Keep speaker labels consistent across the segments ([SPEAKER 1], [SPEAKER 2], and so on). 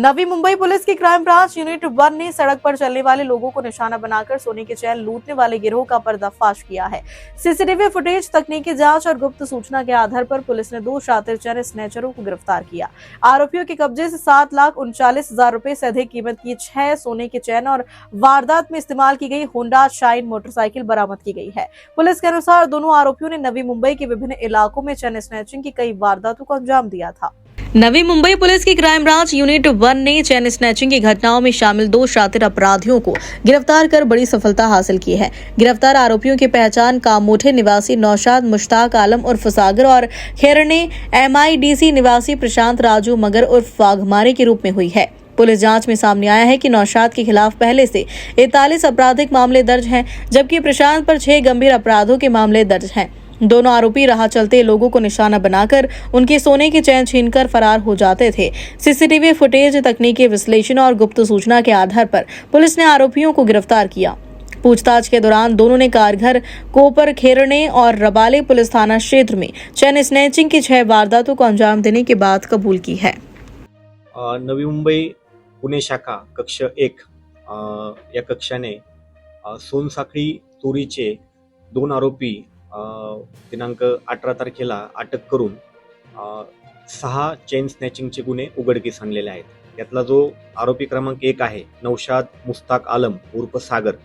[SPEAKER 1] Navi Mumbai police की crime branch unit 1 ने सड़क पर चलने वाले लोगों को निशाना बनाकर सोने की चैन लूटने वाले गिरोह का पर्दाफाश किया है। सीसीटीवी फुटेज, तकनीकी जांच और गुप्त सूचना के आधार पर पुलिस ने 2 शातिर चैन स्नैचरों को गिरफ्तार किया। आरोपियों के कब्जे से 7,39,000 रुपए से अधिक कीमत की 6 सोने की चैन और वारदात में इस्तेमाल की गई होंडा शाइन मोटरसाइकिल बरामद की गई है। पुलिस के अनुसार दोनों आरोपियों ने नवी मुंबई के विभिन्न इलाकों में चैन स्नैचिंग की कई वारदातों को अंजाम दिया था। नवी मुंबई पुलिस की क्राइम ब्रांच यूनिट 1 ने चैन स्नैचिंग की घटनाओं में शामिल 2 शातिर अपराधियों को गिरफ्तार कर बड़ी सफलता हासिल की है। गिरफ्तार आरोपियों की पहचान कामोठे निवासी नौशाद मुश्ताक आलम उर्फ सागर और खेरने MIDC निवासी प्रशांत राजू मगर उर्फ वाघमारे के रूप में हुई है। पुलिस जांच में सामने आया है कि नौशाद के खिलाफ पहले से 41 आपराधिक मामले दर्ज हैं, जबकि प्रशांत पर 6 गंभीर अपराधों के मामले दर्ज हैं। दोनों आरोपी राह चलते लोगों को निशाना बनाकर उनकी सोने की चैन छीनकर फरार हो जाते थे। सीसीटीवी फुटेज, तकनीकी विश्लेषण और गुप्त सूचना के आधार पर पुलिस ने आरोपियों को गिरफ्तार किया। पूछताछ के दौरान दोनों ने कारघर, कोपर, खेरने और रबाले पुलिस थाना क्षेत्र में चैन स्नैचिंग की 6 वारदातों को अंजाम देने की बात कबूल की है।
[SPEAKER 2] नवी मुंबई पुणे शाखा कक्ष 1 या कक्षाने सोनसाखळी चोरीचे 2 आरोपी दिनांक 18 तारखेला अटक करून 6 चेन स्नॅचिंगचे गुन्हे उघडकीस आणलेले आहेत। यातला जो आरोपी क्रमांक 1 आहे नौशाद मुस्ताक आलम उर्फ सागर,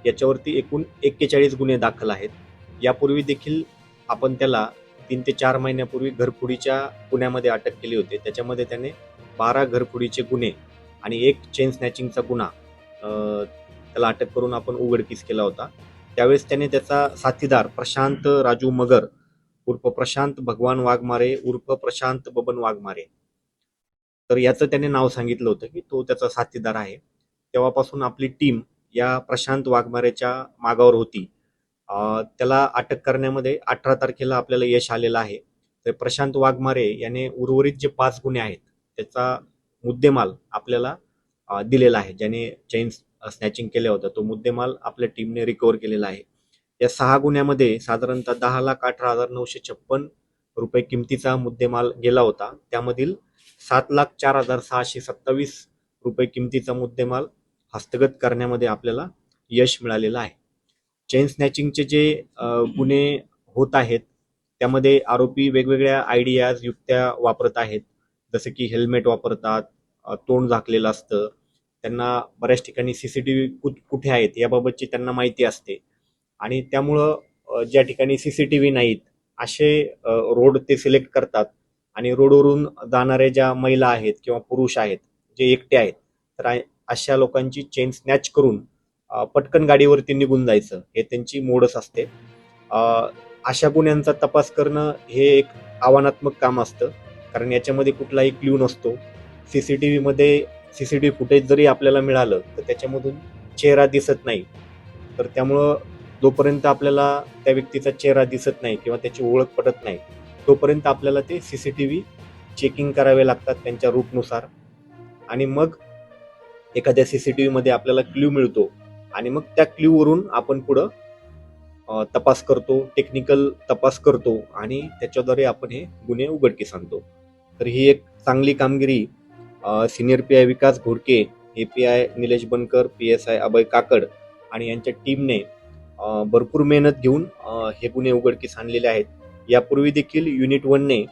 [SPEAKER 2] याच्यावरती एकूण 41 गुन्हे दाखल आहेत। यापूर्वी देखील आपण त्याला 3 ते 4 महिन्यापूर्वी घरफोडीच्या गुन्ह्यामध्ये अटक केली होती। त्याच्यामध्ये त्याने 12 घरफोडीचे गुन्हे आणि 1 चेन स्नॅचिंगचा गुन्हा त्याला अटक करून आपण उघडकीस केला होता। त्यावेळेस त्याने त्याचा साथीदार प्रशांत राजू मगर उर्फ प्रशांत भगवान वाघमारे उर्फ प्रशांत बबन वाघमारे, तर याचं त्याने नाव सांगितलं होतं की तो त्याचा साथीदार आहे। तेव्हापासून आपली टीम या प्रशांत वाघमारेच्या मागावर होती। त्याला अटक करण्यामध्ये 18 तारखेला आपल्याला यश आलेलं आहे। तर प्रशांत वाघमारे याने उर्वरित जे 5 गुन्हे आहेत त्याचा मुद्देमाल आपल्याला दिलेला आहे। ज्याने चेन स्नॅचिंग केलं होतं तो मुद्देमाल आपल्या टीमने रिकव्हर केलेला आहे। या 6 गुन्ह्यामध्ये साधारणतः 10,18,956 रुपये किमतीचा मुद्देमाल गेला होता। त्यामधील 7,04,627 रुपये किमतीचा मुद्देमाल हस्तगत करण्यामध्ये आपल्याला यश मिळालेलं आहे। चेन स्नॅचिंगचे जे गुन्हे होत आहेत त्यामध्ये आरोपी वेगवेगळ्या आयडियाज, युक्त्या वापरत आहेत। जसे की हेल्मेट वापरतात, तोंड झाकलेलं असतं, त्यांना बऱ्याच ठिकाणी सीसीटीव्ही कुठे आहेत याबाबतची त्यांना माहिती असते आणि त्यामुळं ज्या ठिकाणी सीसीटीव्ही नाहीत असे रोड ते सिलेक्ट करतात आणि रोडवरून जाणारे ज्या महिला आहेत किंवा पुरुष आहेत जे एकटे आहेत तर अशा लोकांची चेन स्नॅच करून पटकन गाडीवरती निघून जायचं हे त्यांची मोडच असते। अशा गुन्ह्यांचा तपास करणं हे एक आव्हानात्मक काम असतं, कारण याच्यामध्ये कुठलाही क्ल्यू नसतो। सीसीटीव्ही फुटेज जरी आपल्याला मिळालं तर त्याच्यामधून चेहरा दिसत नाही, तर त्यामुळं जोपर्यंत आपल्याला त्या व्यक्तीचा चेहरा दिसत नाही किंवा त्याची ओळख पटत नाही तोपर्यंत आपल्याला ते सीसीटीव्ही चेकिंग करावे लागतात त्यांच्या रूटनुसार आणि मग एखाद्या सीसीटीव्ही मध्ये आपल्याला क्ल्यू मिळतो आणि मग त्या क्ल्यूवरून आपण पुढं तपास करतो, टेक्निकल तपास करतो आणि त्याच्याद्वारे आपण हे गुन्हे उघडकीस आणतो। तर ही एक चांगली कामगिरी सिनियर PI विकास घोडके, API निलेश बनकर, PSI अभय काकड आणि यांच्या टीमने भरपूर मेहनत घेऊन हे गुन्हे उघडकीस आणलेले आहेत। यापूर्वी देखील युनिट 1 ने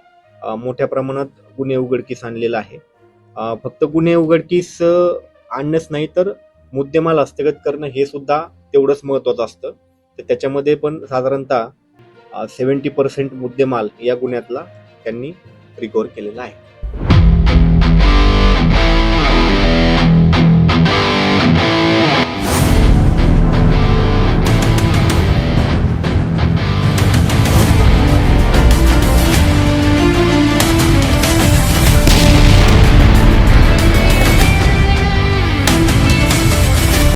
[SPEAKER 2] मोठ्या प्रमाणात गुन्हे उघडकीस आणलेला आहे। फक्त गुन्हे उघडकीस आणणंच नाही तर मुद्देमाल हस्तगत करणं हे सुद्धा तेवढंच महत्त्वाचं असतं। तर त्याच्यामध्ये पण साधारणतः 70% मुद्देमाल या गुन्ह्यातला त्यांनी रिकव्हर केलेला आहे।